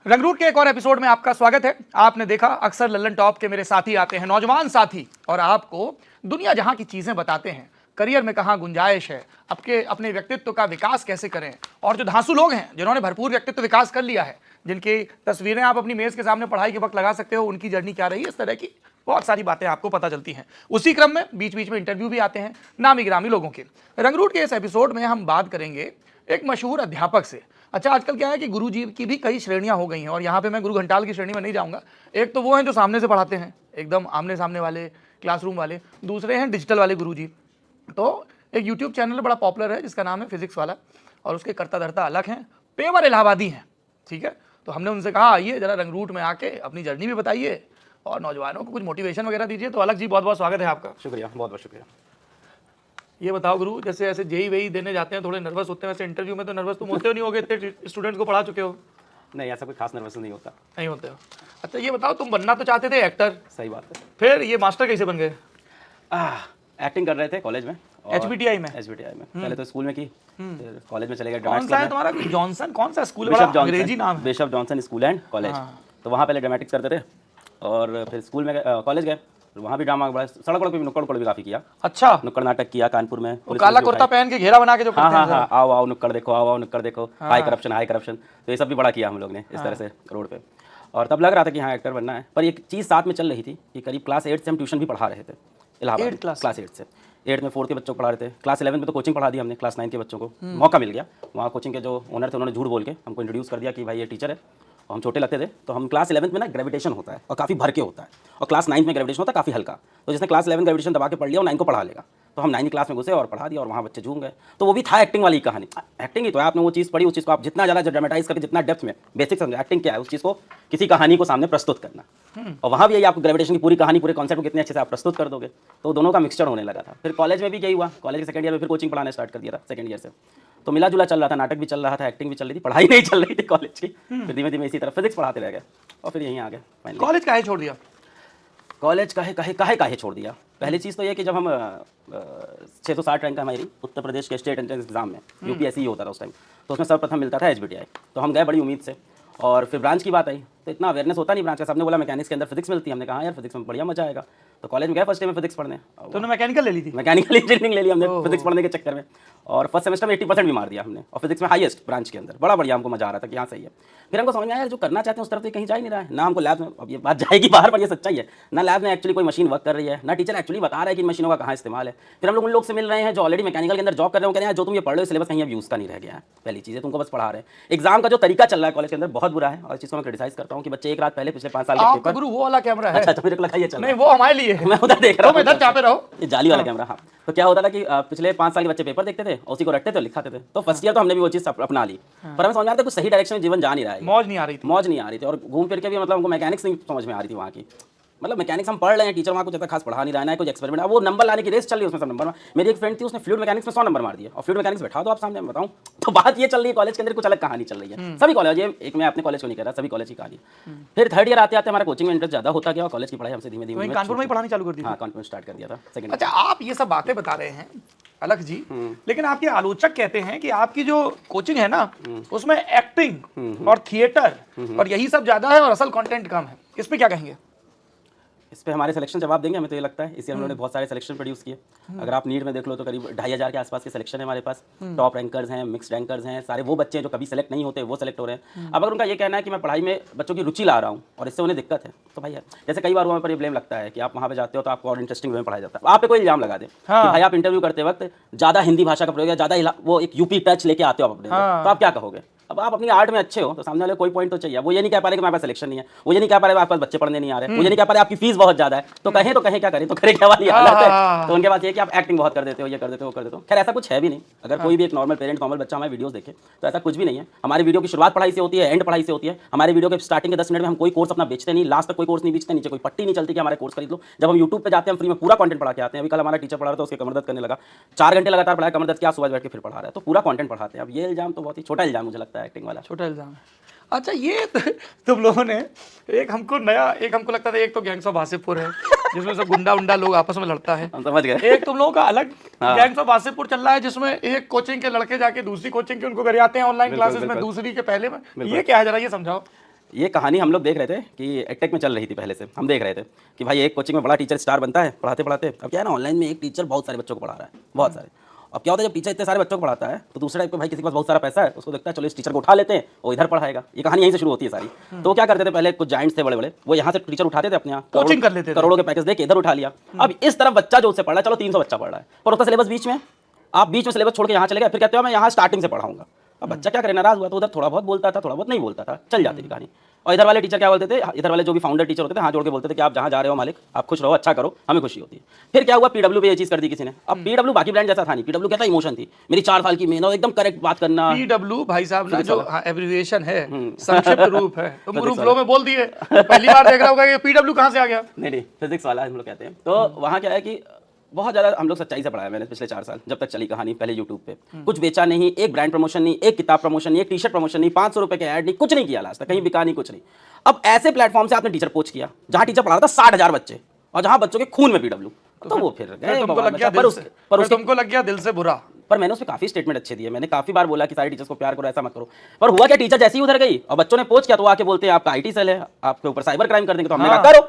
रंगरूट के एक और एपिसोड में आपका स्वागत है। आपने देखा अक्सर लल्लन टॉप के मेरे साथी आते हैं, नौजवान साथी, और आपको दुनिया जहां की चीजें बताते हैं, करियर में कहां गुंजाइश है, आपके अपने व्यक्तित्व का विकास कैसे करें। और जो धांसू लोग हैं जिन्होंने भरपूर व्यक्तित्व विकास कर लिया है, जिनकी तस्वीरें आप अपनी मेज के सामने पढ़ाई के वक्त लगा सकते हो, उनकी जर्नी क्या रही, इस तरह की बहुत सारी बातें आपको पता चलती हैं। उसी क्रम में बीच बीच में इंटरव्यू भी आते हैं नामी गिरामी लोगों के। रंगरूट के इस एपिसोड में हम बात करेंगे एक मशहूर अध्यापक से। अच्छा, आजकल क्या है कि गुरु जी की भी कई श्रेणियां हो गई हैं, और यहाँ पे मैं गुरु घंटाल की श्रेणी में नहीं जाऊंगा। एक तो वो हैं जो सामने से पढ़ाते हैं, एकदम आमने सामने वाले, क्लासरूम वाले। दूसरे हैं डिजिटल वाले गुरु जी। तो एक यूट्यूब चैनल बड़ा पॉपुलर है जिसका नाम है फिजिक्स वाला, और उसके कर्ता धर्ता अलग हैं, पेवर इलाहाबादी हैं। ठीक है, तो हमने उनसे कहा आइए जरा रंगरूट में आके अपनी जर्नी भी बताइए और नौजवानों को कुछ मोटिवेशन वगैरह दीजिए। तो अलग जी, बहुत बहुत स्वागत है आपका। शुक्रिया, बहुत बहुत शुक्रिया। ये बताओ गुरु, जैसे ऐसे जेई वेई देने जाते हैं थोड़े नर्वस होते हैं, वैसे इंटरव्यू में तो नर्वस तुम होते हो नहीं होगे, इतने स्टूडेंट्स को पढ़ा चुके हो? नहीं, ऐसा कोई खास नर्वस नहीं होता। नहीं होते हो। अच्छा ये बताओ, तुम बनना तो चाहते थे एक्टर, सही बात है। फिर ये मास्टर कैसे बन गए? एक्टिंग कर रहे थे कॉलेज में, HBTI में? HBTI में पहले तो स्कूल में की, फिर कॉलेज में चले गए। कौन सा है तुम्हारा? जॉनसन कौन सा स्कूल? बिशप अंग्रेजी नाम है। Bishop Johnson school and college. तो वहाँ पहले ड्रामेटिक्स करते थे, और फिर स्कूल में कॉलेज गए, वहाँ भी ड्रामा, बड़ा सड़क वड़क पे भी नुक्कड़ भी काफ़ी किया। अच्छा, नुक्कड़ नाटक किया कानपुर में। काला कुर्ता पहन के घेरा बना के जो हाँ करते हाँ हैं। हाँ, आओ आओ नुक्कड़ देखो, आओ आओ नुक्कड़ देखो, हाई करप्शन हाई करप्शन। तो ये सब भी बड़ा किया हम लोग ने इस तरह से रोड पे। और तब लग रहा था कि हाँ एक्टर बनना है, पर एक चीज़ साथ में चल रही थी कि करीब क्लास 8 से हम ट्यूशन भी पढ़ा रहे थे इलाहाबाद। क्लास 8 से 8 में 4 के बच्चों को पढ़ा रहे थे। क्लास 11 में तो कोचिंग पढ़ा दी हमने, क्लास 9 के बच्चों को मौका मिल गया। वहाँ कोचिंग के जो ओनर थे उन्होंने झूठ बोल के हमको इंट्रोड्यूस कर दिया कि भाई ये टीचर है, और हम छोटे लगते थे। तो हम क्लास 11 में ना ग्रेविटेशन होता है और काफ़ी भर के होता है, और क्लास 9 में ग्रेविटेशन होता है काफ़ी हल्का। तो जिसने क्लास 11 ग्रेविटेशन दबा के पढ़ लिया, वो 9 को पढ़ा लेगा। तो हम 9 क्लास में घुसे और पढ़ा दिया, और वहाँ बच्चे झूम गए। तो वो भी था एक्टिंग वाली कहानी। एक्टिंग ही तो है, आपने वो चीज़ पढ़ी, उस चीज़ को आप जितना ज़्यादा ड्रामेटाइज करके, जितना डेप्थ में बेसिक समझे एक्टिंग क्या है, उस चीज़ को किसी कहानी को सामने प्रस्तुत करना। और वहाँ भी यही, आपको ग्रेविटेशन की पूरी कहानी, पूरे कॉन्सेप्ट को कितने अच्छे से आप प्रस्तुत कर दोगे। तो दोनों का मिक्सचर होने लगा था। फिर कॉलेज में भी यही हुआ, कॉलेज के सेकंड ईयर में फिर कोचिंग पढ़ाना स्टार्ट कर दिया था सेकंड ईयर से। तो मिला जुला चल रहा था, नाटक भी चल रहा था, एक्टिंग भी चल रही थी, पढ़ाई नहीं चल रही थी कॉलेज की। फिर धीमे धीमे इसी तरह फिजिक्स पढ़ाते रह गए, और फिर यहीं आ गए फाइनली। कॉलेज काहे छोड़ दिया? कॉलेज काहे छोड़ दिया? पहली चीज़ तो ये कि जब हम 660 रैंक हमारी उत्तर प्रदेश के स्टेट एंट्रेंस एग्जाम में, UPSC ही होता था उस टाइम, तो उसमें सर्वप्रथम मिलता था HBTI। तो हम गए बड़ी उम्मीद से, और फिर ब्रांच की बात आई तो इतना अवेयरनेस होता नहीं ब्रांच का। सबने बोला मैकेनिक्स के अंदर फिजिक्स मिलती है, हमने कहा यार फिजिक्स में बढ़िया मजा आएगा। तो कॉलेज में गए फर्स्ट डे में फिजिक्स पढ़ने। तुमने मैकेनिकल ले ली थी? मैकेनिकल इंजीनियरिंग ले ली हमने फिजिक्स पढ़ने के चक्कर में, और फर्स्ट सेमेस्टर में 80% भी मार दिया हमने, और फिजिक्स में हाईएस्ट ब्रांच के अंदर। बड़ा बढ़िया, हमको मजा आ रहा था कि हाँ सही है। फिर हमको समझ में आया यार जो करना चाहते हैं उस तरफ तो कहीं जा ही नहीं रहा है ना। हमको लैब में, अब ये बात जाएगी बाहर पर ये सच्चाई है, ना लैब में एक्चुअली कोई मशीन वर्क कर रही है, ना टीचर एक्चुअली बता रहा है कि इन मशीनों का कहाँ इस्तेमाल है। फिर हम लोग उन लोग से मिल रहे हैं जो ऑलरेडी मैकेनिकल के अंदर जॉब कर रहे हैं, कह रहे हैं जो तुम ये पढ़ रहे हो सिलेबस कहीं अब यूज़ का नहीं रह गया है, पहली चीज़ है तुमको बस पढ़ा रहे हैं। एग्जाम का जो तरीका चल रहा है कॉलेज के अंदर बहुत बुरा है, और इस चीज़ को मैं क्रिटिसाइज करता हूँ कि बच्चे एक रात पहले पिछले 5 साल के पेपर। गुरु वो वाला कैमरा है? अच्छा, तो मेरे को लगा ये चल नहीं, वो हमारे लिए है। मैं उधर देख रहा हूँ, इधर चापे रहो, ये जाली वाला कैमरा। हाँ, तो क्या होता था कि पिछले 5 साल के बच्चे पेपर देखते थे, उसी को रखते थे, लिखाते थे। तो फर्स्ट ईयर तो हमने भी वो चीज़ अपना ली, पर हमें समझ में आता कुछ सही डायरेक्शन में जीवन जा नहीं रहा है, मौज नहीं आ रही थी। और घूम फिर के भी मतलब हमको मैकेनिक्स नहीं समझ में आ रही थी वहाँ की। मतलब मैकेनिक्स हम पढ़ रहे हैं, टीचर वहाँ कुछ ज़्यादा खास पढ़ा नहीं रहा है, कुछ एक्सपेरिमेंट। अब वो नंबर लाने की रेस चल रही है उसमें, सब नंबर। मेरी एक फ्रेंड थी, उसने फ्लूइड मैकेनिक्स में 100 नंबर मार दिया, और फ्लूइड मैकेनिक्स बैठा दो आप सामने, मैं बताऊँ। तो बात ये चल रही है कॉलेज के अंदर, कुछ अलग कहानी चल रही है। सभी कॉलेज, ये एक मैं अपने कॉलेज को नहीं कह रहा, सभी कॉलेज की कहानी। फिर थर्ड ईयर आते आते हमारा कोचिंग में इंटरेस्ट ज़्यादा होता गया, और कॉलेज की पढ़ाई हमसे धीमे धीमे कानपुर में ही पढ़ानी चालू कर दी? हाँ, कानपुर में स्टार्ट कर दिया था सेकंड। अच्छा, आप ये सब बातें बता रहे हैं अलग जी, लेकिन आपके आलोचक कहते हैं कि आपकी जो कोचिंग है ना, उसमें एक्टिंग और थिएटर और यही सब ज्यादा है और असल कंटेंट कम है। इस पे क्या कहेंगे? इस पे हमारे सिलेक्शन जवाब देंगे, हमें तो ये लगता है। इसलिए हम लोगों ने बहुत सारे सिलेक्शन प्रोड्यूस किए। अगर आप नीट में देख लो तो करीब 2500 के आसपास के सिलेक्शन है हमारे पास। टॉप रैंकर्स हैं, मिक्स रैंकर्स हैं, सारे वो बच्चे जो कभी सेलेक्ट नहीं होते वो सेलेक्ट हो रहे हैं। अब अगर उनका ये कहना है कि मैं पढ़ाई में बच्चों की रुचि ला रहा हूँ और इससे उन्हें दिक्कत है, तो भाई यार, जैसे कई बार वहाँ पर ये ब्लेम लगता है कि आप वहाँ पे जाते हो तो आपको और इंटरेस्टिंग वे में पढ़ाया जाता है। आप पे कोई इल्जाम लगा दे कि भाई आप इंटरव्यू करते वक्त ज़्यादा हिंदी भाषा का प्रयोग या ज़्यादा वो एक यूपी टच लेके आते हो अपने, तो आप क्या कहोगे? अब आप अपनी आर्ट में अच्छे हो तो सामने वाले कोई पॉइंट तो चाहिए। वो ये नहीं कह पा रहे कि हमारे पास सिलेक्शन नहीं है, वो ये नहीं कह पा रहे आपके पास बच्चे पढ़ने नहीं आ रहे, वो ये नहीं कह पा रहे आपकी फीस बहुत ज्यादा है, तो कहें क्या करें, तो करें क्या वाली हालत है। तो उनके पास ये कि आप एक्टिंग बहुत कर देते हो, ये कर देते हो, वो कर देते हो। खैर ऐसा कुछ है भी नहीं। अगर कोई भी एक नॉर्मल पेरेंट, नॉर्मल बच्चा हमारे वीडियोस देखे तो ऐसा कुछ भी नहीं है। हमारी वीडियो की शुरुआत पढ़ाई से होती है, एंड पढ़ाई से होती है। हमारे वीडियो के स्टार्टिंग के 10 मिनट में हम कोई कोर्स अपना बेचते नहीं, लास्ट तक कोई कोर्स नहीं बेचते, नीचे कोई पट्टी नहीं चलती कि हमारे कोर्स खरीद लो। जब हम यूट्यूब पे जाते हैं, फ्री में पूरा कंटेंट पढ़ा के आते हैं। अभी कल हमारा टीचर पढ़ा रहा था, उसके कमर दर्द करने लगा, 4 घंटे लगातार पढ़ाया, कमर दर्द क्या, सुबह बैठ के फिर पढ़ा रहा है। तो पूरा कंटेंट पढ़ाते हैं। अब ये इल्जाम तो बहुत ही छोटा इल्जाम मुझे लगता है, एक्टिंग वाला छोटा इल्जाम है। अच्छा, ये तुम लोगों ने एक हमको लगता था, एक तो गैंग्स ऑफ वासेपुर है जिसमें सब गुंडा उंडा लोग आपस में लड़ता है, हम समझ गए। एक तुम लोगों का अलग गैंग्स ऑफ वासेपुर चल रहा है जिसमें एक कोचिंग के लड़के जाके दूसरी कोचिंग के उनको घर आते हैं ऑनलाइन क्लासेस में, दूसरी के पहले में। ये क्या है, जरा ये समझाओ। ये कहानी हम लोग देख रहे थे कि एडटेक में चल रही थी पहले से, हम देख रहे थे कि भाई एक कोचिंग में बड़ा टीचर स्टार बनता है पढ़ाते पढ़ाते। अब क्या है ना, ऑनलाइन में एक टीचर बहुत सारे बच्चों को पढ़ा रहा है, बहुत सारे। अब क्या होता है, जब टीचर इतने सारे बच्चों को पढ़ाता है तो दूसरा टाइप का भाई किसी के पास बहुत सारा पैसा है, उसको देखता है चलो इस टीचर को उठा लेते हैं, वो इधर पढ़ाएगा। ये कहानी यहीं से शुरू होती है सारी। तो क्या करते थे पहले, कुछ जाइंट्स थे बड़े बड़े, वो यहाँ से टीचर उठाते थे अपने यहाँ, कोचिंग कर लेते थे, करोड़ों के पैकेज दे के इधर उठा लिया। अब इस तरफ बच्चा जो उससे पढ़ रहा है, चलो 300 बच्चा पढ़ रहा है, पर उसका सिलेबस बीच में, आप बीच में सिलेबस छोड़ के यहाँ चले गए, फिर कहते हो मैं यहाँ स्टार्टिंग से पढ़ाऊंगा। अब बच्चा क्या करे, नाराज हुआ तो उधर थोड़ा बहुत बोलता था, थोड़ा बहुत नहीं बोलता था, चल जाती थी कहानी। और इधर वाले टीचर क्या बोलते थे, इधर वाले जो भी फाउंडर टीचर होते थे, हाथ जोड़ के बोलते थे कि आप जहाँ जा रहे हो मालिक, आप खुश रहो, अच्छा करो, हमें खुशी होती है। फिर क्या हुआ, पीडब्ल्यू पे ये चीज़ कर दी किसी ने। अब पीडब्ल्यू बाकी ब्रांड जैसा था नहीं, पीडब्ल्यू क्या था, इमोशन थी मेरी, 4 साल की मेहनत, एकदम करेक्ट बात करना। पीडब्ल्यू भाई साहब ना जो एब्रिविएशन है, संक्षिप्त रूप है, तुम ग्रुप फ्लो में बोल दिए, पहली बार देख रहा होगा ये पीडब्ल्यू कहाँ से आ गया। नहीं, फिजिक्स वाला हम लोग कहते हैं। तो वहाँ क्या है कि बहुत ज़्यादा हम लोग सच्चाई से पढ़ा है मैंने पिछले 4 साल, जब तक चली कहानी। पहले यूट्यूब पे कुछ बेचा नहीं, एक ब्रांड प्रमोशन नहीं, एक किताब प्रमोशन नहीं, एक टी शर्ट प्रमोशन नहीं, 500 रुपए के ऐड नहीं, कुछ नहीं किया लास्ट तक, कहीं बिका नहीं, कुछ नहीं। अब ऐसे प्लेटफॉर्म से आपने टीचर पोच किया जहाँ टीचर पढ़ा था 60,000 बच्चे, और जहाँ बच्चों के खून में पीडब्ल्यू, तो वो फिर तुमको लग गया तुमको लग गया दिल से बुरा। पर मैंने उसमें काफी स्टेटमेंट अच्छे दिए, मैंने काफी बार बोला कि सारे टीचर्स को प्यार करो, ऐसा मत करो। पर हुआ क्या, टीचर जैसे ही उधर गई और बच्चों ने पोच किया तो आके बोलते हैं आपका आईटी सेल है, आपके ऊपर साइबर क्राइम कर देंगे। तो हमने कहा करो।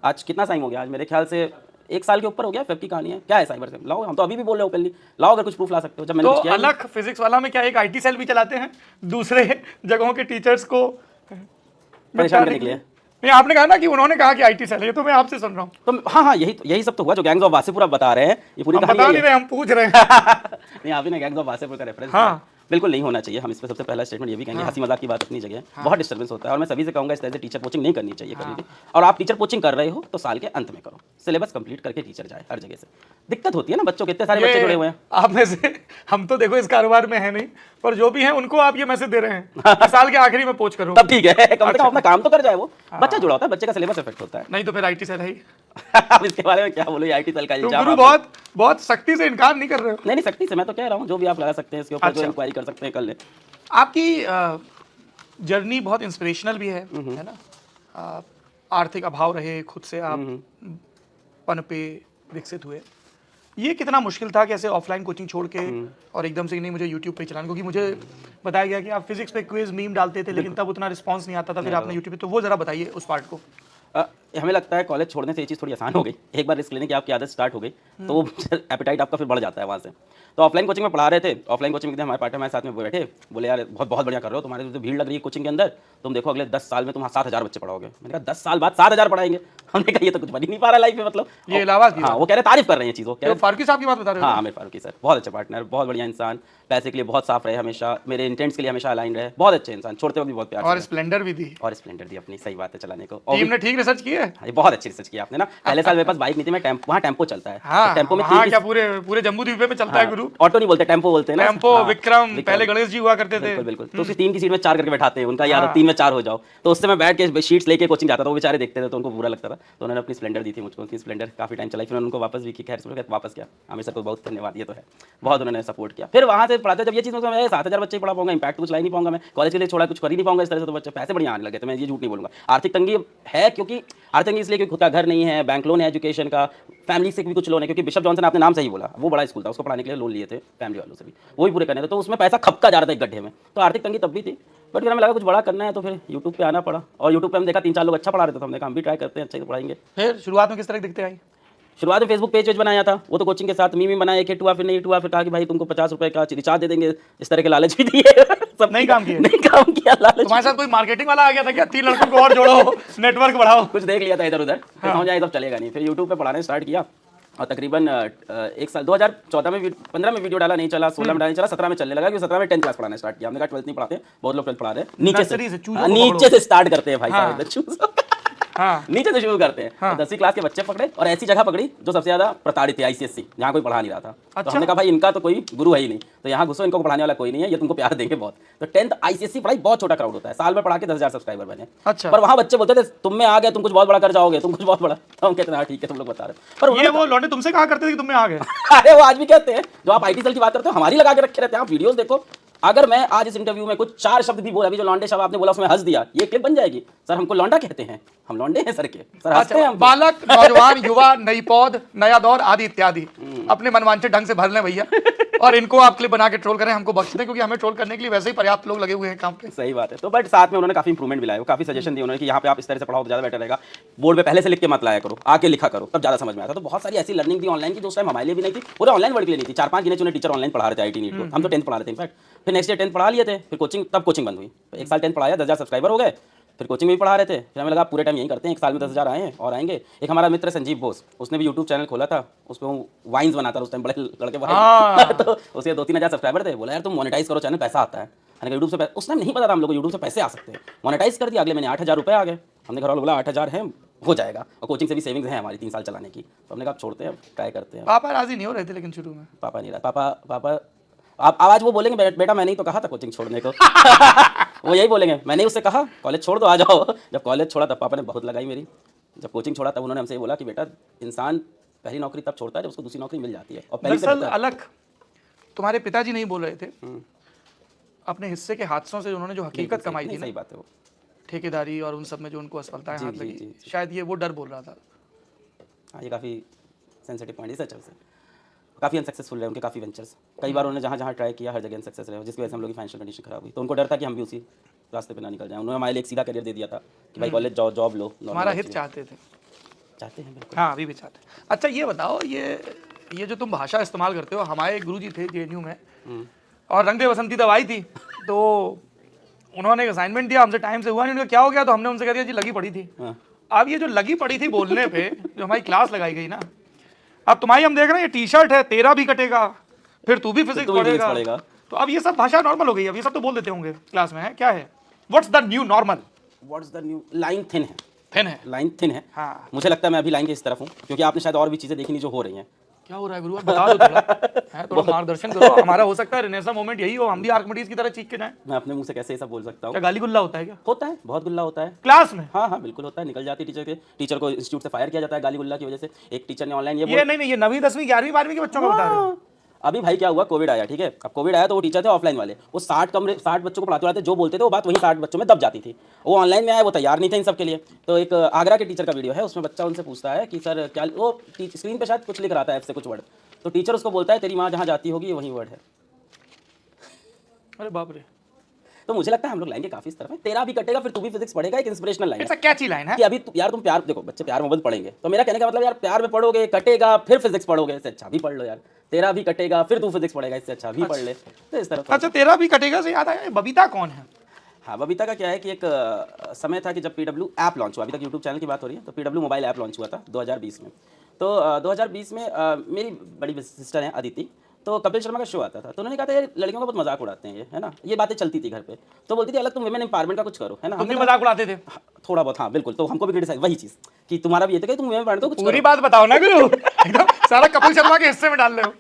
आज कितना टाइम हो गया, आज मेरे ख्याल से 1 साल के ऊपर हो गया। वेब की कहानी है, क्या है साइबर से, लाओ, हम तो अभी भी बोल रहे हो ओपनली, लाओ अगर कुछ प्रूफ ला सकते हो। जब मैंने तो अलग फिजिक्स वाला में क्या एक आईटी सेल भी चलाते हैं दूसरे जगहों के टीचर्स को परेशान करने के लिए। नहीं, आपने कहा ना कि उन्होंने कहा कि आईटी सेल है, तो मैं आपसे सुन रहा हूँ। तो हाँ, यही सब तो हुआ जो गैंग्स ऑफ वासेपुर आप बता रहे हैं। ये पूरी हम कहानी बता नहीं रहे, हम पूछ रहे हैं। नहीं, आप ही ने गैंग्स ऑफ वासेपुर का रेफरेंस हाँ। बिल्कुल नहीं होना चाहिए। हम इस पर सबसे पहला स्टेटमेंट ये भी कहेंगे, हंसी मजाक की बात अपनी जगह, बहुत डिस्टर्बेंस होता है, और मैं सभी से कहूंगा इस तरह से टीचर कोचिंग नहीं करनी चाहिए कभी भी। और आप टीचर कोचिंग कर रहे हो तो साल के अंत में करो, सिलेबस कंप्लीट करके टीचर जाए हर जगह से। दिक्कत होती है ना बच्चों के, इतने सारे बच्चे जुड़े हुए हैं। आप में से हम तो देखो इस कारोबार में है नहीं, पर जो भी है उनको आप ये मैसेज दे रहे हैं कि साल के आखिरी में पोच करो, तब ठीक है, कम से कम अपना काम तो कर जाए। वो बच्चा जुड़ा होता है, बच्चे का सिलेबस इफेक्ट होता है। नहीं तो फिर आईटी सेल है ही। अब इसके बारे में क्या बोलो, आईटी सेल का तुम इल्जाम गुरु बहुत सख्ती से इनकार नहीं कर रहे हो। नहीं, सख्ती से मैं तो कह रहा हूँ, जो भी आप लगा सकते हैं इसके ऊपर, जो इंक्वायरी कर सकते हैं कर ले। आपकी जर्नी बहुत इंस्पिरेशनल भी है ना। आर्थिक अभाव रहे, खुद से आप पनपे, विकसित हुए। ये कितना मुश्किल था कैसे ऑफलाइन कोचिंग छोड़ के और एकदम से नहीं मुझे यूट्यूब पे चलाना, क्योंकि मुझे बताया गया कि आप फिजिक्स पे क्विज मीम डालते थे लेकिन तब उतना रिस्पांस नहीं आता था, फिर आपने यूट्यूब पे, तो वो जरा बताइए उस पार्ट को। हमें लगता है कॉलेज छोड़ने से ये चीज़ थोड़ी आसान हो गई, एक बार रिस्क लेने की आपकी आदत स्टार्ट हो गई तो वो एपेटाइट आपका फिर बढ़ जाता है वहाँ से। तो ऑफलाइन कोचिंग में पढ़ा रहे थे, ऑफलाइन कोचिंग में हमारे पार्टनर हमारे साथ में बैठे, बोले यार बहुत बढ़िया कर रहे हो, तुम्हारे तो भीड़ लग रही है कोचिंग के अंदर, तुम देखो अगले 10 साल में तुम 7,000 बच्चे पढ़ाओगे। मैंने कहा 10 साल बाद 7,000 पढ़ाएंगे? हमने कहा ये तो कुछ बन ही नहीं पा रहा लाइफ में, मतलब ये इलाहाबाद की। हाँ, वो कह रहे तारीफ कर रहे हैं चीज़ों, तो फारूकी साहब की बात बता रहे हो? हाँ, आमिर फारूकी सर बहुत अच्छे पार्टनर, बहुत बढ़िया इंसान, पैसे के लिए बहुत साफ रहे हमेशा, मेरे इंटेंट्स के लिए हमेशा अलाइन रहे, बहुत अच्छे इंसान, छोड़ते वक्त भी बहुत प्यार और स्प्लेंडर भी दी, और स्प्लेंडर दी अपनी, सही बात है, चलाने को। टीम ने ठीक रिसर्च की है, बहुत अच्छी रिसर्च किया आपने ना। पहले साल मेरे पास बाइक नहीं थी, मैं वहाँ टेम्पो चलता है, हाँ, टेम्पो में क्या पूरे जम्मू द्वीप में चलता है गुरु, ऑटो नहीं बोलते, टेम्पो बोलते हैं ना, टेम्पो, विक्रम, पहले गणेश जी हुआ करते थे। बिल्कुल, तो उसकी 3 की सीट में 4 करके बैठाते हैं, उनका यार 3 में 4 हो जाओ, तो उससे मैं बैठ के शीट्स लेके कोचिंग जाता था, वो बेचारे देखते थे तो उनको बुरा लगता था, तो उन्होंने अपनी स्प्लेंडर दी थी मुझको, उनकी स्प्लेंडर काफी टाइम चलाई, फिर उनको वापस भी की, खैर वापस किया। आमिर सर को बहुत धन्यवाद, ये तो है, बहुत उन्होंने सपोर्ट किया। फिर वहाँ से पढ़ाते जब ये चीज़ 7,000 बच्चे पढ़ा पाऊंगा, इंपैक्ट कुछ ला नहीं पाऊंगा मैं, कॉलेज के लिए छोड़ा कुछ कर ही नहीं पाऊंगा इस तरह से, तो बच्चे पैसे बढ़िया आने लगे थे, मैं ये झूठ नहीं बोलूंगा। आर्थिक तंगी है, क्योंकि आर्थिक तंगी इसलिए क्योंकि खुद का घर नहीं है, बैंक लोन है एजुकेशन का, फैमिली से भी कुछ लोन है, क्योंकि बिशप जॉनसन आपने नाम सही बोला, वो बड़ा स्कूल था, उसको पढ़ाने के लिए लोन लिए थे फैमिली वालों से भी, वो भी पूरे करने थे, तो उसमें पैसा खपका जा रहा था एक गड्ढे में, तो आर्थिक तंगी तब भी थी। बट फिर हमें लगा कुछ बड़ा करना है, तो फिर यूट्यूब पे आना पड़ा, और यूट्यूब पे हम देखा 3-4 लोग अच्छा पढ़ा रहे थे, तो हमने कहा हम भी ट्राई करते हैं, अच्छे से पढ़ाएंगे। फिर शुरुआत में किस तरह दिखते आई? शुरुआत में फेसबुक पेज बनाया था, वो तो कोचिंग के साथ मीम बनाया, एक हिट हुआ, फिर नहीं हिट हुआ, फिर कहा कि भाई तुमको 50 रुपए का रिचार्ज दे देंगे, इस तरह के लालच भी दिए, सब नहीं काम किया, नहीं काम किया, लालच। तुम्हारे साथ कोई मार्केटिंग वाला आ गया था क्या, 3 लड़कों को और जोड़ो, नेटवर्क बढ़ाओ? कुछ देख लिया था इधर उधर, फिर समझ आया सब चलेगा नहीं, फिर यूट्यूब पे पढ़ाने स्टार्ट किया, और तकरीबन 1 साल 2014 में 15 में वीडियो डाला, नहीं चला, 16 में डाला नहीं चला, 17 में चलने लगा, क्योंकि 17 में 10th क्लास पढ़ाना स्टार्ट किया। हमने कहा 12th नहीं पढ़ाते, बहुत लोग 12th पढ़ा रहे हैं, नीचे से स्टार्ट करते हैं भाई साहब, हाँ, नीचे से शुरू करते हैं। हाँ। 10वीं क्लास के बच्चे पकड़े और ऐसी जगह पकड़ी जो सबसे ज्यादा प्रताड़ित है, ICSC, जहाँ कोई पढ़ा नहीं रहा था। अच्छा। तो हमने कहा भाई इनका तो कोई गुरु है ही नहीं, तो यहाँ घुसो, इनको पढ़ाने वाला कोई नहीं है, ये तुमको प्यार देंगे बहुत। तो 10th ICSC पढ़ाई बहुत छोटा क्राउड होता है, साल में पढ़ा के 10,000 सब्सक्राइबर बने। अच्छा। पर वहाँ बच्चे बोलते थे तुम में आ गए, तुम कुछ बहुत बड़ा कर जाओगे, तुम कुछ बहुत बड़ा, तो हम कहते हैं ठीक है तुम लोग बता रहे। पर ये वो लौंडे तुमसे कहा करते थे कि तुम में आ गए? अरे वो आज भी कहते हैं, जो आप IT सेल की बात करते हो हमारी लगा के रखे रहते हैं, आप वीडियोस देखो। अगर मैं आज इस इंटरव्यू में कुछ 4 शब्द भी बोला, अभी जो लौंडे शब्द आपने बोला उसमें हंस दिया, ये क्लिप बन जाएगी, सर हमको लौंडा कहते हैं, हम लौंडे हैं सर के, सर हंसते हैं हम। बालक, नौजवान, युवा, नई पौध, नया दौर आदि इत्यादि अपने मनवांछित ढंग से भर लें भैया। और इनको आप क्लिप बना के ट्रोल करें, हमको बख्श दें, क्योंकि हमें ट्रोल करने के लिए वैसे ही पर्याप्त लोग लगे हुए हैं काम पे। सही बात है। तो बट साथ में उन्होंने काफी इंप्रूवमेंट भी लाया, काफी सजेशन दिए उन्होंने कि यहाँ पे आप इस तरह से पढ़ाओ तो ज्यादा बेटर रहेगा, बोर्ड पे पहले से लिख के मत लाया करो, आके लिखा करो, तब ज्यादा समझ में आता। तो बहुत सारी ऐसी लर्निंग थी ऑनलाइन की जो उस टाइम हमारे लिए भी नहीं थी, पूरे ऑनलाइन वर्ल्ड के लिए नहीं थी। 4-5 गिने चुने टीचर ऑनलाइन पढ़ा रहे थे आईटी नीट को, हम तो 10th पढ़ा रहे थे इनफैक्ट। फिर नेक्स्ट ईयर 10th पढ़ा लिए थे, फिर कोचिंग, तब कोचिंग बंद हुई। एक साल 10th पढ़ाया, 10,000 सब्सक्राइबर हो गए, फिर कोचिंग में भी पढ़ा रहे थे। फिर हमें लगा पूरे टाइम यही करते हैं, एक साल में 10,000 आए हैं और आएंगे। एक हमारा मित्र संजीव बोस, उसने भी यूट्यूब चैनल खोला था, उस पर वो वाइन्स बनाता था उस टाइम, बड़े लड़के तो उसके 2-3 हज़ार सब्सक्राइबर थे। बोला यार तुम मोनेटाइज करो चैनल, पैसा आता है। मैंने यूट्यूब से उस टाइम नहीं पता था हम लोग को यूट्यूब से पैसे आ सकते हैं। मोनेटाइज कर दिया, अगले महीने 8,000 रुपये आ गए। हमने घर वालों बोला 8,000 है, हो जाएगा, और कोचिंग से भी सेविंग्स है हमारी 3 साल चलाने की। तो हमने कहा छोड़ते हैं, ट्राई करते हैं। पापा राजी नहीं हो रहे थे लेकिन शुरू में? पापा नहीं रहा, पापा आप आज वो बोलेंगे बेटा मैंने ही तो कहा था कोचिंग छोड़ने को वो यही बोलेंगे, मैंने उससे कहा कॉलेज छोड़ दो, आ जाओ। जब कॉलेज छोड़ा तब पापा ने बहुत लगाई मेरी। जब कोचिंग छोड़ा तब उन्होंने हमसे ये बोला कि बेटा इंसान पहली नौकरी तब छोड़ता है जब उसको दूसरी नौकरी मिल जाती है। और पहली से दरअसल बेहतर- अलग तुम्हारे पिताजी नहीं बोल रहे थे, अपने हिस्से के हादसों से उन्होंने जो हकीकत कमाई थी नहीं, ना, सही बात है वो। ठेकेदारी और उन सब में जो उनको असफलताएं जी, हाथ जी, लगी, जी, शायद ये वो डर बोल रहा था। हाँ, ये काफ़ी सेंसिटिव पॉइंट है सच से। काफ़ी अनसक्सेसफुल रहे उनके काफ़ी वेंचर्स। कई बार उन्होंने जहाँ जहाँ ट्राई किया हर जगह अनसक्सेस रहे, जिसकी वजह से हम लोग की फाइनेंशियल कंडीशन खराब हुई। तो उनको डर था कि हम भी उसी रास्ते पे ना निकल जाएं। उन्होंने हमारे लिए एक सीधा करियर दे दिया था कि भाई कॉलेज जाओ, जॉब लो, normal हमारा life हित जियो। चाहते थे। चाहते हैं बिल्कुल। हाँ, अभी भी चाहते हैं। अच्छा ये बताओ, ये जो तुम भाषा इस्तेमाल करते हो, हमारे गुरुजी थे जेएनयू में और रंग दे बसंती तब आई थी, तो उन्होंने एक असाइनमेंट दिया, हमसे टाइम से हुआ नहीं, उन्होंने क्या हो गया, तो हमने उनसे कह दिया जी लगी पड़ी थी। हाँ। अब ये जो लगी पड़ी थी बोलने पे जो हमारी क्लास लगाई गई ना, अब तुम्हारी हम देख रहे हैं ये टी शर्ट है, तेरा भी कटेगा, फिर तू भी फिजिक्स तू भी physics पढ़ेगा। पढ़ेगा। तो अब ये सब भाषा नॉर्मल हो गई, अब ये सब तो बोल देते होंगे क्लास में, है क्या है? What's the new normal? What's the new line thin है, थिन है। लाइन थिन है। हाँ। मुझे लगता है मैं अभी लाइन के इस तरफ हूँ, क्योंकि आपने शायद और भी चीज़ें देखी नहीं जो हो रही हैं। क्या हो रहा है गुरु, आप बता दो थोड़ा, है थोड़ा मार्गदर्शन करो। हमारा हो सकता है रेनेसा मोमेंट यही हो, हम भी आर्किमिडीज की तरह चीख के जाएं। मैं अपने मुंह से कैसे ये सब बोल सकता हूँ? क्या गाली गुल्ला होता है क्या होता है, बहुत गुल्ला होता है क्लास में? हाँ हाँ बिल्कुल होता है। निकल जाती है टीचर को इंस्टीट्यूट से फायर किया जाता है गाली गुल्ला की वजह से। एक टीचर ने ऑनलाइन ये नहीं, ये 9वीं 10वीं 11वीं 12वीं के बच्चों का बता रहे हो? अभी भाई क्या हुआ, कोविड आया, ठीक है। अब कोविड आया तो वो टीचर थे ऑफलाइन वाले, वो 60 बच्चों को पढ़ाते रहते, जो बोलते थे वो बात वहीं 60 बच्चों में दब जाती थी। वो ऑनलाइन में आए, वो तैयार नहीं थे इन सब के लिए। तो एक आगरा के टीचर का वीडियो है, उसमें बच्चा उनसे पूछता है कि सर क्या, वो स्क्रीन पे शायद कुछ लिख रहा था ऐप से कुछ वर्ड, तो टीचर उसको बोलता है तेरी माँ जहाँ जाती होगी वही वर्ड है। अरे बाप रे, तो मुझे लगता है हम लोग लाइन के काफी इस तरफ है, तेरा भी कटेगा फिर तू भी फिजिक्स पढ़ेगा, एक inspirational line it's a catchy line है। कि अभी यार तुम प्यार, देखो बच्चे प्यार मोहब्बत पढ़ेंगे, तो मेरा कहने का मतलब यार प्यार में पढ़ोगे कटेगा फिर फिजिक्स पढ़ोगे, इससे अच्छा भी पढ़ लो यार। तेरा भी कटेगा फिर तू फिजिक्स पढ़ेगा, इससे अच्छा भी पढ़ ले। तो इस तरह अच्छा, तेरा भी कटेगा से याद आया, ये बबीता कौन है? हाँ, बबीता का क्या है कि एक समय था कि जब पीडब्ल्यू ऐप लॉन्च हुआ, अभी तक यूट्यूब चैनल की बात हो रही है, तो पीडब्ल्यू मोबाइल ऐप लॉन्च हुआ था 2020 में। तो 2020 में मेरी बड़ी सिस्टर है अदिति, तो कपिल शर्मा का शो आता था, तो उन्होंने कहा था ये लड़कियों का बहुत मजाक उड़ाते हैं ये, है ना, ये बातें चलती थी घर पे। तो बोलती थी अलग तुम वुमेन एम्पावरमेंट का कुछ करो, है ना। तुम भी हमने मजाक उड़ाते थे? कहा, थोड़ा बहुत हाँ बिल्कुल, तो हमको भी क्रिटिसाइज वही चीज़ कि तुम्हारा भी ये था कि तुम वुमेन एम्पावरमेंट को कुछ पूरी बात बताओ ना गुरु, एकदम सारा कपिल शर्मा के हिस्से में डाल रहे हो।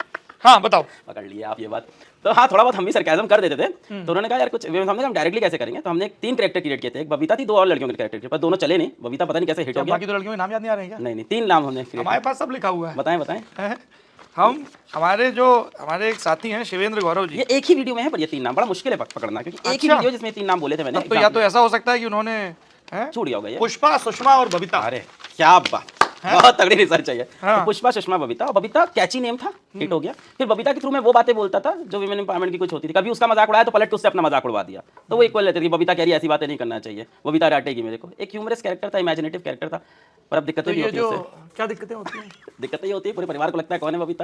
हाँ बताओ। पकड़ लिए आप ये बात। तो हाँ, थोड़ा बहुत हम भी सरकाज़म कर देते थे। तो उन्होंने कहा यार कुछ, हमने कहा हम डायरेक्टली कैसे करेंगे, तो हमने 3 कैरेक्टर क्रिएट किए थे। एक बबीता थी, 2 और लड़कियों के कैरेक्टर, पर दोनों चले नहीं। बबीता पता नहीं कैसे हिट हो गया। बाकी तो लड़कियों के नाम याद नहीं आ रहे हैं क्या? नहीं 3 नाम हमने create हमारे पास सब लिखा हुआ किए। बताएं बताएं। है। हमारे एक साथी हैं शिवेंद्र गौरव जी, ये एक ही वीडियो में है, पर ये 3 नाम बड़ा मुश्किल है पकड़ना, क्योंकि एक ही अच्छा। वीडियो जिसमें 3 नाम बोले थे मैंने। तो या तो ऐसा हो सकता है कि उन्होंने छूट गया होगा ये। पुष्पा, सुषमा और बबीता। अरे क्या बात, बहुत तगड़ी रिसर्च चाहिए। हाँ। तो पुष्पा, सुषमा, बबीता, और बबीता कैची नेम था, हिट हो गया। फिर बबीता के थ्रू में वो बातें बोलता था जो विमेन एम्पावरमेंट की कुछ होती थी। कभी उसका मजाक उड़ाया तो पलट के उससे अपना मजाक उड़वा दिया, तो वो इक्वल लेते थे कि बबीता कह रही ऐसी बातें नहीं करना चाहिए, बबीता डांटेगी मेरे को। एक ह्यूमरस कैरेक्टर था, इमेजिनेटिव कैरेक्टर था, पर अब दिक्कतें तो भी ये होती है जो उससे। क्या दिक्कतें होती हैं? दिक्कतें ये होती है, पूरे परिवार को लगता है कौन है बबीता।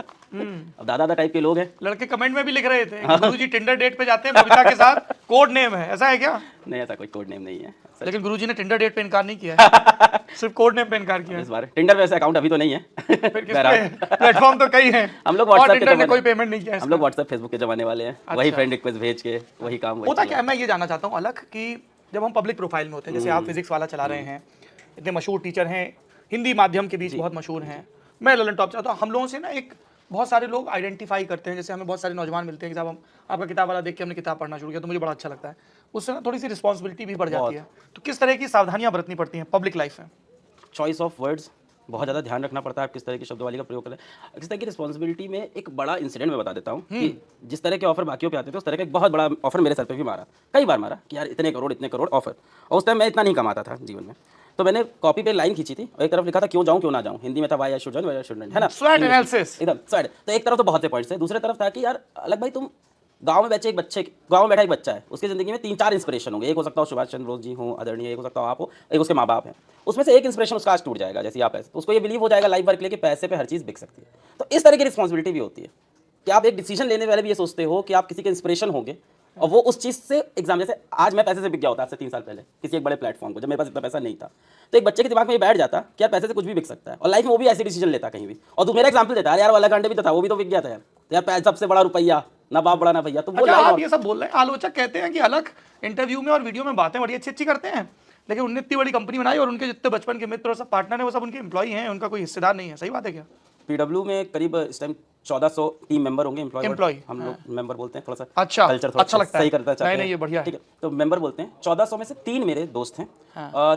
अब दादा टाइप के लोग हैं। लड़के कमेंट में भी लिख रहे थे गुरुजी टिंडर डेट पे जाते हैं बबीता के साथ, कोड नेम है, ऐसा है क्या? नहीं, ऐसा कोई कोड नेम नहीं है। लेकिन गुरुजी ने टिंडर डेट पे इनकार नहीं किया है, सिर्फ कोड नेम पे इनकार किया है। इस बार टिंडर वैसे अकाउंट अभी तो नहीं है। फिर किस पे? प्लेटफॉर्म तो कई हैं, हम लोग और व्हाट्सएप टिंडर ने के कोई जमाने, पेमेंट नहीं किया है हम लोग व्हाट्सएप फेसबुक के जमाने वाले हैं। वही फ्रेंड रिक्वेस्ट भेज के वही काम वही होता चला। क्या है, मैं ये जानना चाहता हूँ अलग कि जब हम पब्लिक प्रोफाइल में होते हैं, जैसे आप फिजिक्स वाला चला रहे हैं, इतने मशहूर टीचर हैं, हिंदी माध्यम के बीच बहुत मशहूर हैं, मैं ललन टॉप चाहता हूँ, हम लोगों से ना एक बहुत सारे लोग आइडेंटिफाई करते हैं, जैसे हमें बहुत सारे नौजवान मिलते हैं कि साहब हम आपका किताब वाला देख के हमने किताब पढ़ना शुरू किया, तो मुझे बड़ा अच्छा लगता है, उससे ना थोड़ी सी रिस्पॉन्सिबिलिटी भी बढ़ जाती है। तो किस तरह की सावधानियां बरतनी पड़ती हैं पब्लिक लाइफ में? चॉइस ऑफ वर्ड्स बहुत ज़्यादा ध्यान रखना पड़ता है, आप किस तरह की शब्दवाली का प्रयोग करें। किस तरह की रिस्पॉन्सिबिलिटी में एक बड़ा इंसिडेंट मैं बता देता हूँ कि जिस तरह के ऑफर बाकियों पे आते थे, उस तरह का एक बहुत बड़ा ऑफर मेरे सर पे भी मारा, कई बार मारा कि यार इतने करोड़ ऑफर, और उस टाइम मैं इतना नहीं कमाता था जीवन में। तो मैंने कॉपी पे लाइन खींची थी और एक तरफ लिखा था क्यों जाऊं क्यों ना जाऊं, हिंदी में था why I should join why I shouldn't, है ना, SWOT एनालिसिस। एकदम SWOT। तो एक तरफ तो बहुत से पॉइंट्स थे, दूसरे तरफ था कि यार अलग भाई तुम गांव में बैठा एक बच्चा है, उसकी जिंदगी में 3-4 इंस्पिरेशन होंगे, एक हो सकता हो सुभाष चंद्र बोस जी हो आदरणीय, एक हो सकता हो आप हो, एक उसके माँ बाप हैं, उसमें से एक इंस्पिरेशन उसका आज टूट जाएगा जैसे आप ऐसे, तो उसको ये बिलीव हो जाएगा लाइफ वर्क लेके पैसे पे हर चीज़ बिक सकती है। तो इस तरह की रिस्पॉन्सिबिलिटी भी होती है कि आप एक डिसीजन लेने वाले भी ये सोचते हो कि आप किसी के इंस्पिरेशन होंगे और वो उस चीज़ से एग्जाम, जैसे आज मैं पैसे से बिक गया होता आज से 3 साल पहले किसी एक बड़े प्लेटफॉर्म को, जब मेरे पास इतना पैसा नहीं था, तो एक बच्चे के दिमाग में ये बैठ जाता कि यार पैसे से कुछ भी बिक सकता है, और लाइफ में वो भी ऐसे डिसीजन लेता कहीं भी। और तू मेरा एग्जाम्पल देता है यार वाला कांडे भी तो था, वो भी तो बिक गया था यार, तो यार सबसे बड़ा रुपया ना बाप बड़ा ना भैया, तो वो अच्छा, लाइन आप ये सब बोल रहे हैं, आलोचक कहते हैं कि अलग इंटरव्यू में और वीडियो में बातें बड़ी अच्छी अच्छी करते हैं, लेकिन उनने इतनी बड़ी कंपनी बनाई और उनके जितने बचपन के मित्र और सब पार्टनर है वो सब उनके एम्प्लॉई हैं, उनका कोई हिस्सेदार नहीं है, सही बात है क्या? पीडब्ल्यू में करीब इस टाइम 1400 टीम मेंबर होंगे, Employee, हम लोग मेंबर बोलते हैं, थोड़ा सा अच्छा, कल्चर थोड़ा अच्छा लगता है। सही करता है, नहीं, नहीं, ये बढ़िया है। ठीक है, तो मेंबर बोलते हैं 1400 में से 3 मेरे दोस्त हैं।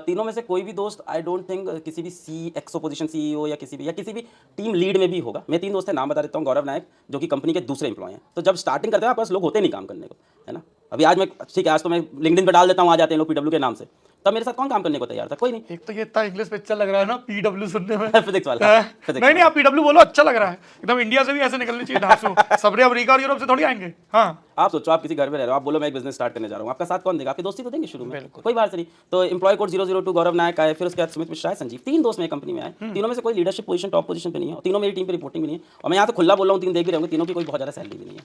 तीनों में से कोई भी दोस्त आई डोंट थिंक किसी भी CXO पोजीशन, CEO या किसी भी टीम लीड में भी होगा। मैं 3 दोस्त हैं, नाम बता देता हूँ, गौरव नायक जो कि कंपनी के दूसरे एम्प्लॉय हैं। तो जब स्टार्टिंग करते हैं आपके पास लोग होते नहीं काम करने को, है ना। अभी आज मैं ठीक है, आज तो मैं लिंक्डइन पे डाल देता हूँ, आ जाते हैं लोग पीडब्ल्यू के नाम से, तब मेरे साथ कौन काम करने को तैयार था? कोई नहीं। एक तो ये इतना इंग्लिश पिक्चर लग रहा है ना पीडब्ल्यू सुनने में, फिजिक्स वाला, नहीं नहीं, आप पीडब्ल्यू बोलो, अच्छा लग रहा है एकदम, इंडिया से भी ऐसे निकलनी चाहिए धांसू, सबरे अमेरिका और यूरोप से थोड़ी आएंगे। हाँ, आप सोचो, आप किसी घर में रह रहे हो, आप बोलो मैं एक बिजनेस स्टार्ट करने जा रहा हूँ, आपका साथ कौन देगा? आपके दोस्ती तो देंगे शुरू में, कोई बात नहीं। तो एम्प्लॉय कोड 002 गौरव नायक आए, फिर उसके बाद सुमित मिश्रा, संजीव, 3 दोस्त मेरी कंपनी में आए। तीनों में से कोई लीडरशिप पोजीशन टॉप पोजीशन पे नहीं है, और तीनों मेरी टीम पे रिपोर्टिंग भी नहीं है, और मैं यहाँ तो खुला बोल रहा हूँ, 3 देख भी रहे होंगे, तीनों की कोई बहुत ज़्यादा सैलरी भी नहीं है।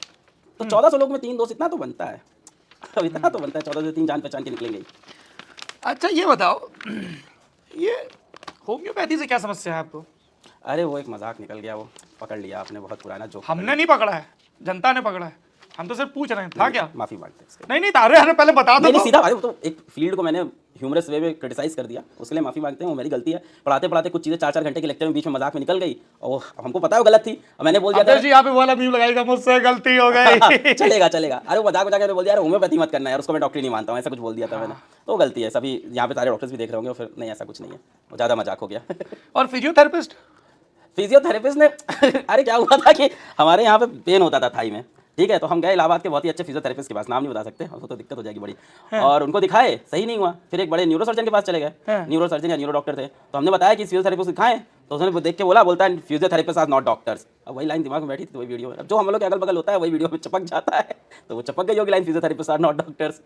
तो 1400 लोग में 3 दोस्त, इतना तो बनता है, इतना तो बनता है, 14 से 3 जान पहचान के निकलेंगे। अच्छा ये बताओ, ये होम्योपैथी से क्या समस्या है आपको? अरे वो एक मजाक निकल गया, वो पकड़ लिया आपने, बहुत पुराना जोक। हमने नहीं पकड़ा है, जनता ने पकड़ा है, हम तो सिर्फ पूछ रहे हैं, था क्या? माफी मांगते हैं इसके लिए। नहीं नहीं, तारे अरे पहले बता दो नहीं, तो। सीधा भाई, वो तो एक फील्ड को मैंने ह्यूमरस वे में क्रिटिसाइज कर दिया, उसके लिए माफी मांगते हैं, वो मेरी गलती है। पढ़ाते पढ़ाते कुछ चीजें 4-4 घंटे के लेक्चर में बीच में मजाक में निकल गई, और हमको पता है वो गलत थी, और मैंने बोल दिया था जी यहाँ पे वाला मीम लगाएगा, मुझसे गलती हो गई। चलेगा चलेगा। अरे वो मजाक मजाक में बोल दिया, यार होम्योपैथी मत करना यार, उसको मैं डॉक्टर नहीं मानता हूँ, ऐसा कुछ बोल दिया था मैंने। तो गलती है, सभी यहाँ पे सारे डॉक्टर्स भी देख रहे होंगे, फिर नहीं ऐसा कुछ नहीं है, वो ज़्यादा मजाक हो गया। और फिजियोथेरेपिस्ट? फिजियोथेरेपिस्ट ने अरे क्या हुआ था कि हमारे यहाँ पे पेन होता था थाई में, ठीक है, तो हम गए इलाहाबाद के बहुत ही अच्छे फिजियोथेरेपिस्ट के पास, नाम नहीं बता सकते, वो तो दिक्कत हो जाएगी बड़ी, और उनको दिखाए, सही नहीं हुआ, फिर एक बड़े न्यूरोसर्जन के पास चले गए, न्यूरोसर्जन या न्यूरो डॉक्टर थे, तो हमने बताया कि फिजियोथेरेपिस्ट दिखाएं, तो उसने देख के बोलता है फिजियोथेरेपिस्ट आर नॉट डॉक्टर्स। अब वही लाइन दिमाग में बैठी थी, वही वीडियो, अब जो हम लोग के अगल बगल होता है वही वीडियो में चपक जाता है, तो वो चपक गई होगी line, physiotherapist are not doctors.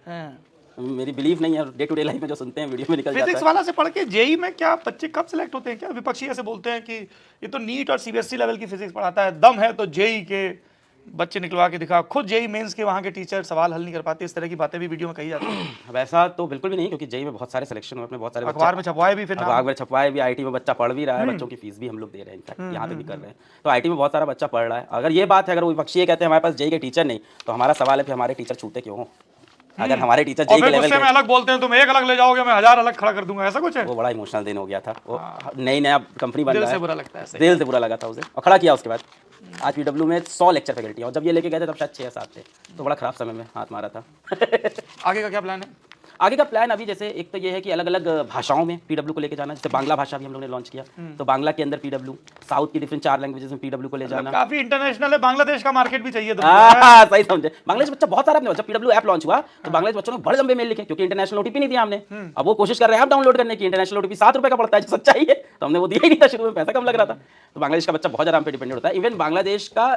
मेरी बिलीव नहीं है, डे टू डे लाइफ में जो सुनते हैं वीडियो में निकल जाता है। फिजिक्स वाला से पढ़ के जेई में क्या बच्चे कब सिलेक्ट होते हैं? क्या विपक्षी ऐसे बोलते हैं कि ये तो नीट और सीबीएसई लेवल की फिजिक्स पढ़ाता है, दम है तो जेई के बच्चे निकलवा के दिखा, खुद जेई मेंस के वहाँ के टीचर सवाल हल नहीं कर पाते, इस तरह की बातें भी वीडियो में कही जाती हैं। वैसा तो बिल्कुल भी नहीं, क्योंकि जेई में बहुत सारे सिलेक्शन हुए, बहुत सारे अखबार में छपवाए भी, फिर अखबार में छपवाए भी, आईटी में बच्चा पढ़ भी रहा है, बच्चों की फीस भी हम लोग दे रहे हैं, इनफैक्ट यहाँ पे भी कर रहे हैं, तो आईटी में बहुत सारा बच्चा पढ़ रहा है। अगर ये बात है, अगर वो विपक्षी ये कहते हैं हमारे पास जेई के टीचर नहीं, तो हमारा सवाल है कि हमारे टीचर छूटे क्यों हो? अगर हमारे टीचर जेई के लेवल में अलग बोलते हैं, तुम एक अलग ले जाओगे, मैं 1000 अलग खड़ा कर दूंगा, ऐसा कुछ है? वो बड़ा इमोशनल दिन हो गया था, वो नई नया कंपनी बन रहा है, दिल से बुरा लगता है, दिल से बुरा लगा था उसे, और खड़ा किया उसके बाद। आज पीडब्ल्यू में 100 लेक्चर फैकल्टी, और जब ये लेके गए थे तब शायद 6 या 7 थे, तो बड़ा खराब समय में हाथ मारा था। आगे का क्या प्लान है? आगे का प्लान अभी जैसे एक तो ये है कि अलग अलग भाषाओं में पीडब्ल्यू को लेके जाना, जैसे बांग्ला भाषा भी हम लोग ने लॉन्च किया, तो बांग्ला के अंदर पीडब्ल्यू, साउथ की डिफरेंट 4 लैंग्वेजेस में पीडब्ल्यू को ले जाना, काफी इंटरनेशनल है, बांग्लादेश का मार्केट भी चाहिए। सही समझे, बांग्लादेश बच्चा बहुत सारा, जब पीडब्ल्यू ऐप लॉन्च हुआ तो बांग्लादेश बच्चों ने बड़े लंबे मेल लिखे, क्योंकि इंटरनेशनल ओटीपी नहीं दिया हमने। अब वो कोशिश कर रहे हैं आप डाउनलोड करने की, इंटरनेशनल ओटीपी 7 रुपए का पड़ता है, जो सच्चाई है, तो हमने वो दिया ही नहीं था, शुरू में पैसा कम लग रहा था। तो बांग्लादेश का बच्चा बहुत ज्यादा हम पे डिपेंडेंट होता है। इवन बांग्लादेश का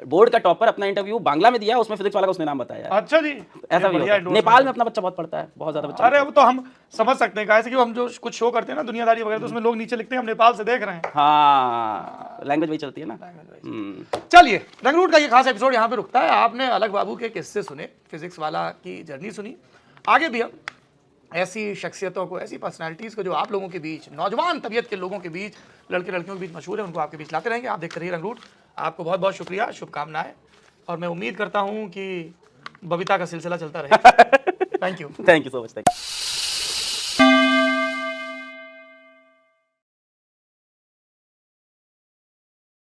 बोर्ड का टॉपर अपना इंटरव्यू बांग्ला में दिया, उसमें फिजिक्स वाला का उसने नाम बताया। अच्छा जी, ऐसा भी होता है। नेपाल में अपना बच्चा बहुत पढ़ता है, बहुत ज्यादा बच्चा। अरे अब तो हम समझ सकते हैं, कैसे कि हम जो कुछ शो करते हैं ना दुनियादारी वगैरह, तो उसमें लोग नीचे लिखते हैं हम नेपाल से देख रहे हैं। हाँ, लैंग्वेज वही चलती है ना। चलिए, रंगरूट का ये खास एपिसोड यहाँ पे रुकता है। आपने अलग बाबू के किस्से सुने, फिजिक्स वाला की जर्नी सुनी, आगे भी हम ऐसी शख्सियतों को, ऐसी पर्सनैलिटीज़ को जो आप लोगों के बीच, नौजवान तबीयत के लोगों के बीच, लड़के लड़कियों के बीच मशहूर है, उनको आपके बीच लाते रहेंगे। आप देखते रहिए रंगरूट। आपको बहुत बहुत शुक्रिया, शुभकामनाएं, और मैं उम्मीद करता हूँ कि बबीता का सिलसिला चलता रहे। Thank you so much.